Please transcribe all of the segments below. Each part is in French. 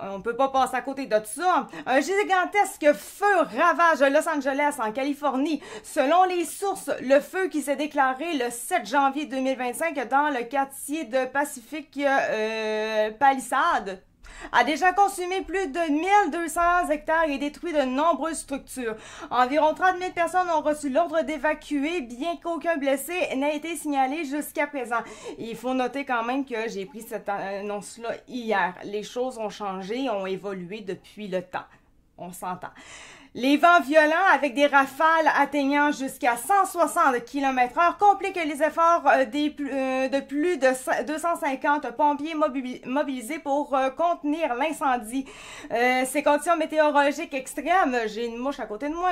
On peut pas passer à côté de ça. Un gigantesque feu ravage Los Angeles, en Californie. Selon les sources, le feu qui s'est déclaré le 7 janvier 2025 dans le quartier de Pacific Palisades a déjà consumé plus de 1200 hectares et détruit de nombreuses structures. Environ 30 000 personnes ont reçu l'ordre d'évacuer, bien qu'aucun blessé n'ait été signalé jusqu'à présent. Il faut noter quand même que j'ai pris cette annonce-là hier. Les choses ont changé, ont évolué depuis le temps. On s'entend. Les vents violents avec des rafales atteignant jusqu'à 160 km/h compliquent les efforts de plus de 250 pompiers mobilisés pour contenir l'incendie. Ces conditions météorologiques extrêmes, j'ai une mouche à côté de moi,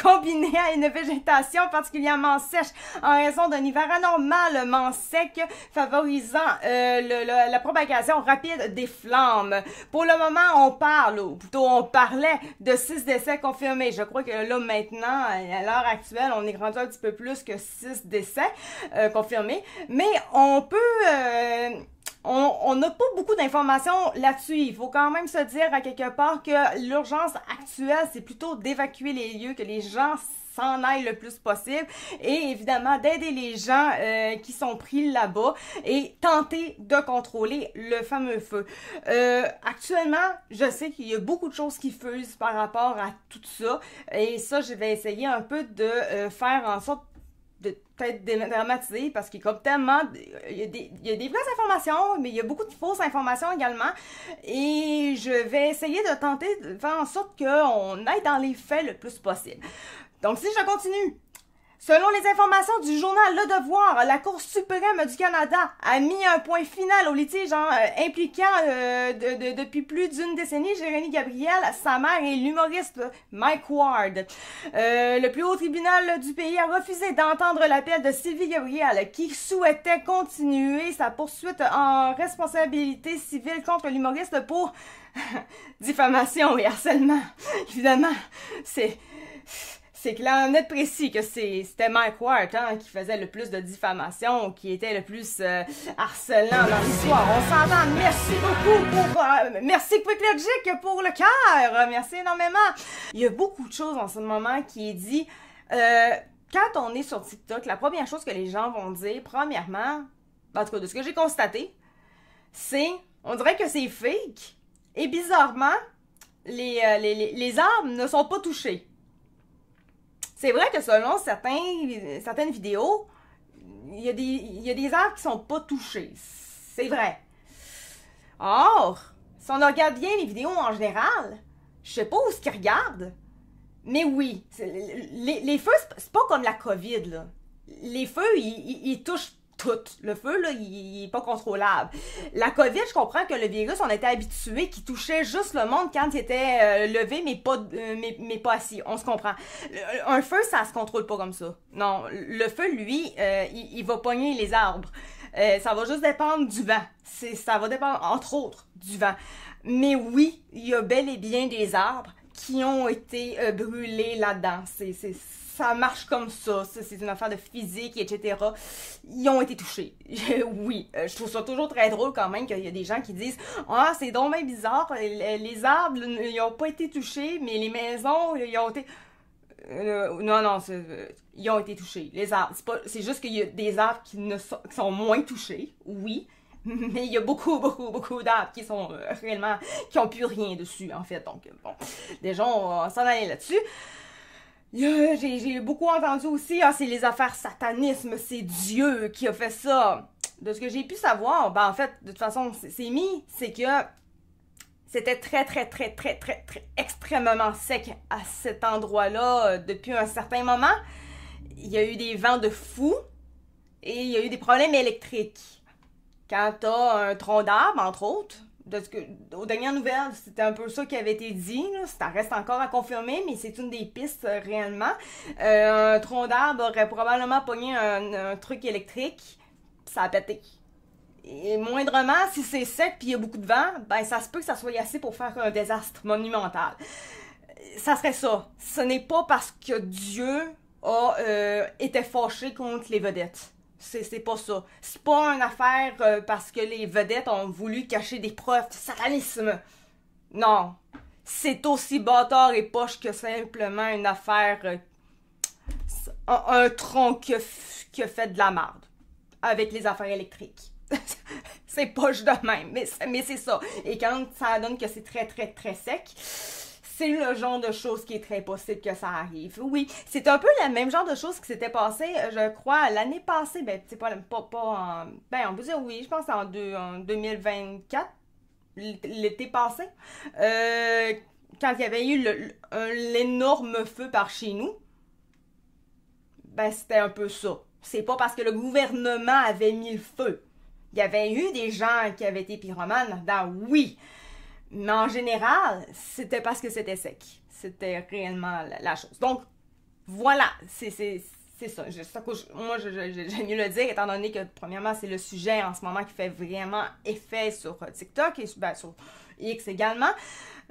combinées à une végétation particulièrement sèche en raison d'un hiver anormalement sec, favorisant la propagation rapide des flammes. Pour le moment, on parle, ou plutôt on parlait de 6 décès confirmés. Je crois que là, maintenant, à l'heure actuelle, on est rendu un petit peu plus que 6 décès confirmés. Mais on peut... on n'a pas beaucoup d'informations là-dessus. Il faut quand même se dire à quelque part que l'urgence actuelle, c'est plutôt d'évacuer les lieux, que les gens s'en aillent le plus possible et évidemment d'aider les gens qui sont pris là-bas et tenter de contrôler le fameux feu. Actuellement, je sais qu'il y a beaucoup de choses qui fusent par rapport à tout ça et ça, je vais essayer un peu de faire en sorte de peut-être dédramatiser parce qu'il y a comme tellement il y a des vraies informations mais il y a beaucoup de fausses informations également et je vais essayer de tenter de faire en sorte qu'on aille dans les faits le plus possible. Donc si je continue, selon les informations du journal Le Devoir, la Cour suprême du Canada a mis un point final au litige impliquant depuis plus d'une décennie Jérémy Gabriel, sa mère et l'humoriste Mike Ward. Le plus haut tribunal du pays a refusé d'entendre l'appel de Sylvie Gabriel qui souhaitait continuer sa poursuite en responsabilité civile contre l'humoriste pour diffamation et harcèlement. Évidemment, c'est clair, net précis que c'était Mike Ward qui faisait le plus de diffamation, qui était le plus harcelant dans l'histoire. On s'entend. Merci beaucoup merci Quick Logic pour le cœur. Merci énormément. Il y a beaucoup de choses en ce moment qui est dit. Quand on est sur TikTok, la première chose que les gens vont dire, premièrement, en tout cas de ce que j'ai constaté, c'est, on dirait que c'est fake. Et bizarrement, les arbres ne sont pas touchés. C'est vrai que selon certaines vidéos, il y a des arbres qui sont pas touchés. C'est vrai. Or, si on regarde bien les vidéos en général, je sais pas où ce qu'ils regardent, mais oui, les feux, c'est pas comme la COVID, là. Les feux, ils touchent tout. Le feu, là, il est pas contrôlable. La COVID, je comprends que le virus, on était habitué qu'il touchait juste le monde quand il était levé, mais pas assis. On se comprend. Un feu, ça se contrôle pas comme ça. Non, le feu, lui, il va pogner les arbres. Ça va juste dépendre du vent. Ça va dépendre, entre autres, du vent. Mais oui, il y a bel et bien des arbres qui ont été brûlés là-dedans. Ça marche comme ça, c'est une affaire de physique, etc. Ils ont été touchés. Oui, je trouve ça toujours très drôle quand même qu'il y a des gens qui disent « Ah, c'est donc bien bizarre, les arbres, ils n'ont pas été touchés, mais les maisons, ils ont été... » Non, ils ont été touchés, les arbres. C'est juste qu'il y a des arbres qui sont moins touchés, oui, mais il y a beaucoup d'arbres qui sont réellement... qui n'ont plus rien dessus, en fait. Donc, bon, déjà, on va s'en aller là-dessus. J'ai beaucoup entendu aussi, c'est les affaires satanisme, c'est Dieu qui a fait ça. De ce que j'ai pu savoir, ben en fait, de toute façon, c'est que c'était très extrêmement sec à cet endroit-là depuis un certain moment. Il y a eu des vents de fou et il y a eu des problèmes électriques. Quand t'as un tronc d'arbre, entre autres, aux dernières nouvelles, c'était un peu ça qui avait été dit, là. Ça reste encore à confirmer, mais c'est une des pistes réellement. Un tronc d'arbre aurait probablement pogné un truc électrique, ça a pété. Et moindrement, si c'est sec puis il y a beaucoup de vent, ben ça se peut que ça soit assez pour faire un désastre monumental. Ça serait ça. Ce n'est pas parce que Dieu a été fâché contre les vedettes. C'est pas ça. C'est pas une affaire parce que les vedettes ont voulu cacher des preuves de satanisme. Non, c'est aussi bâtard et poche que simplement une affaire, un tronc qui a fait de la merde avec les affaires électriques. C'est poche de même, mais c'est ça. Et quand ça donne que c'est très, très, très sec, c'est le genre de choses qui est très possible que ça arrive. Oui, c'est un peu le même genre de choses qui s'était passé, je crois, l'année passée. Ben, c'est pas en... Ben, on peut dire oui, je pense en 2024, l'été passé. Quand il y avait eu l'énorme feu par chez nous, ben, c'était un peu ça. C'est pas parce que le gouvernement avait mis le feu. Il y avait eu des gens qui avaient été pyromanes là-dedans, oui. Mais en général, c'était parce que c'était sec. C'était réellement la chose. Donc, voilà, c'est ça. Moi, j'aime mieux le dire, étant donné que, premièrement, c'est le sujet en ce moment qui fait vraiment effet sur TikTok et ben, sur X également.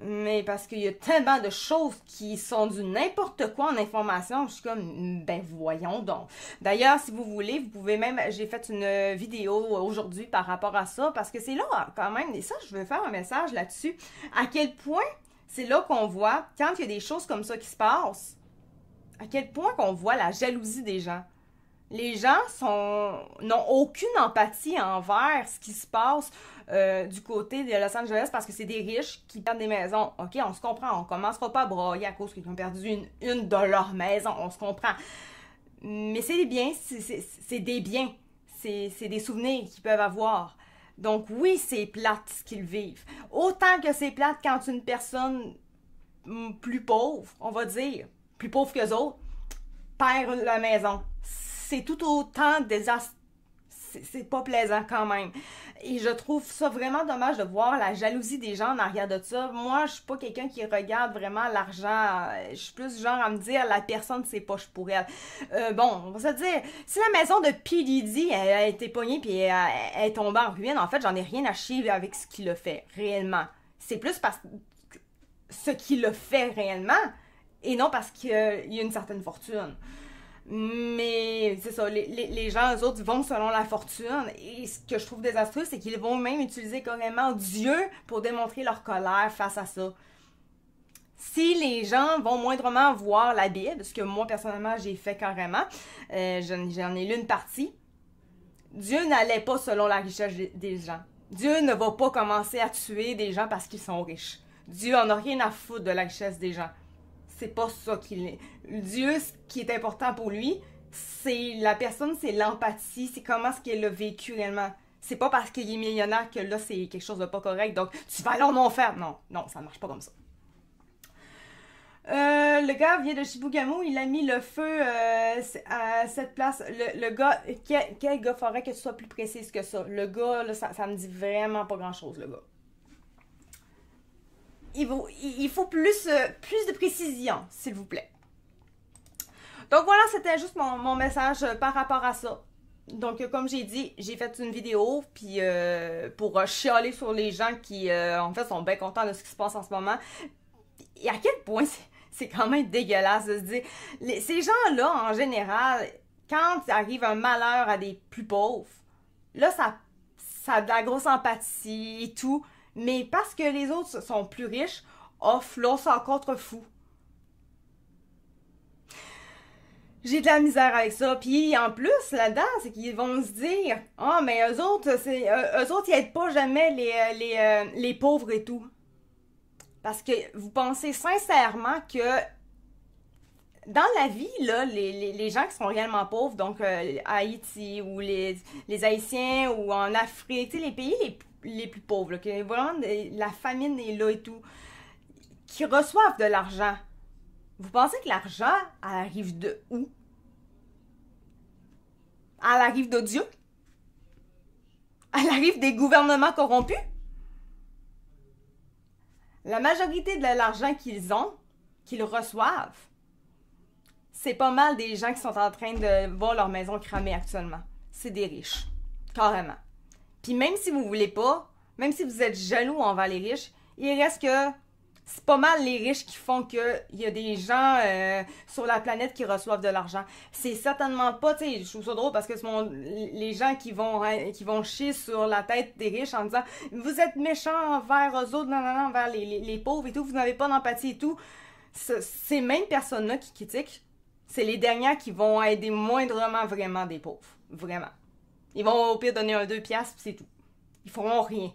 Mais parce qu'il y a tellement de choses qui sont du n'importe quoi en information, je suis comme, ben voyons donc. D'ailleurs, si vous voulez, vous pouvez même, j'ai fait une vidéo aujourd'hui par rapport à ça, parce que c'est là quand même, et ça, je veux faire un message là-dessus, à quel point c'est là qu'on voit, quand il y a des choses comme ça qui se passent, à quel point qu'on voit la jalousie des gens. Les gens n'ont aucune empathie envers ce qui se passe du côté de Los Angeles parce que c'est des riches qui perdent des maisons. OK, on se comprend, on commencera pas à broyer à cause qu'ils ont perdu une de leurs maisons, on se comprend. Mais c'est des biens, c'est des biens, c'est des souvenirs qu'ils peuvent avoir. Donc oui, c'est plate ce qu'ils vivent. Autant que c'est plate quand une personne plus pauvre, on va dire, plus pauvre qu'eux autres, perd la maison. C'est tout autant désastreux. C'est pas plaisant quand même. Et je trouve ça vraiment dommage de voir la jalousie des gens en arrière de ça. Moi, je suis pas quelqu'un qui regarde vraiment l'argent. Je suis plus genre à me dire la personne c'est poche pour elle. Bon, on va se dire, si la maison de P. Diddy elle a été pognée puis elle est tombée en ruine, en fait, j'en ai rien à chier avec ce qu'il a fait, réellement. C'est plus parce que ce qu'il a fait réellement et non parce qu'il y a une certaine fortune. Mais c'est ça, les gens, eux autres, vont selon la fortune. Et ce que je trouve désastreux, c'est qu'ils vont même utiliser carrément Dieu pour démontrer leur colère face à ça. Si les gens vont moindrement voir la Bible, ce que moi, personnellement, j'ai fait carrément, j'en ai lu une partie, Dieu n'allait pas selon la richesse des gens. Dieu ne va pas commencer à tuer des gens parce qu'ils sont riches. Dieu en a rien à foutre de la richesse des gens. C'est pas ça qu'il est. Dieu, ce qui est important pour lui, c'est la personne, c'est l'empathie, c'est comment est-ce qu'elle a vécu réellement. C'est pas parce qu'il est millionnaire que là, c'est quelque chose de pas correct, donc tu vas aller en enfer. Non, non, ça marche pas comme ça. Le gars vient de Chibougamau, il a mis le feu à cette place. Le gars, quel gars faudrait que tu sois plus précise que ça? Le gars, là, ça me dit vraiment pas grand-chose, le gars. Il faut plus de précision, s'il vous plaît. Donc voilà, c'était juste mon message par rapport à ça. Donc comme j'ai dit, j'ai fait une vidéo puis pour chialer sur les gens qui en fait sont bien contents de ce qui se passe en ce moment. Et à quel point c'est quand même dégueulasse de se dire ces gens-là en général, quand arrive un malheur à des plus pauvres, là ça a de la grosse empathie et tout. Mais parce que les autres sont plus riches, là, c'est encore trop fou. J'ai de la misère avec ça. Puis en plus, là-dedans, c'est qu'ils vont se dire « Ah, oh, mais eux autres, ils aident pas jamais les pauvres et tout. » Parce que vous pensez sincèrement que dans la vie, là, les gens qui sont réellement pauvres, donc à Haïti ou les Haïtiens ou en Afrique, tu sais, les pays les plus pauvres, là, que vraiment la famine est là et tout, qui reçoivent de l'argent. Vous pensez que l'argent, elle arrive de où? Elle arrive de Dieu? Elle arrive des gouvernements corrompus? La majorité de l'argent qu'ils ont, qu'ils reçoivent, c'est pas mal des gens qui sont en train de voir leur maison cramée actuellement. C'est des riches. Carrément. Puis même si vous voulez pas, même si vous êtes jaloux envers les riches, il reste que c'est pas mal les riches qui font qu'il y a des gens sur la planète qui reçoivent de l'argent. C'est certainement pas, tu sais, je trouve ça drôle parce que les gens qui vont chier sur la tête des riches en disant « Vous êtes méchants envers eux autres, non, envers les pauvres et tout, vous n'avez pas d'empathie et tout. » Ces mêmes personnes-là qui critiquent, c'est les dernières qui vont aider moindrement vraiment des pauvres. Vraiment. Ils vont au pire donner 2 piastres pis c'est tout. Ils feront rien.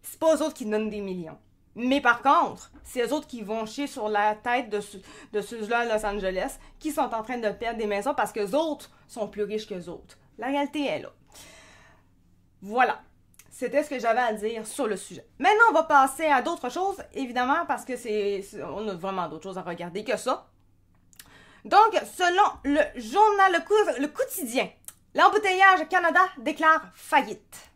C'est pas eux autres qui donnent des millions. Mais par contre, c'est eux autres qui vont chier sur la tête de ceux-là à Los Angeles qui sont en train de perdre des maisons parce qu'eux autres sont plus riches qu'eux autres. La réalité est là. Voilà. C'était ce que j'avais à dire sur le sujet. Maintenant, on va passer à d'autres choses, évidemment, parce que on a vraiment d'autres choses à regarder que ça. Donc, selon le journal Le Quotidien, l'embouteillage Canada déclare faillite.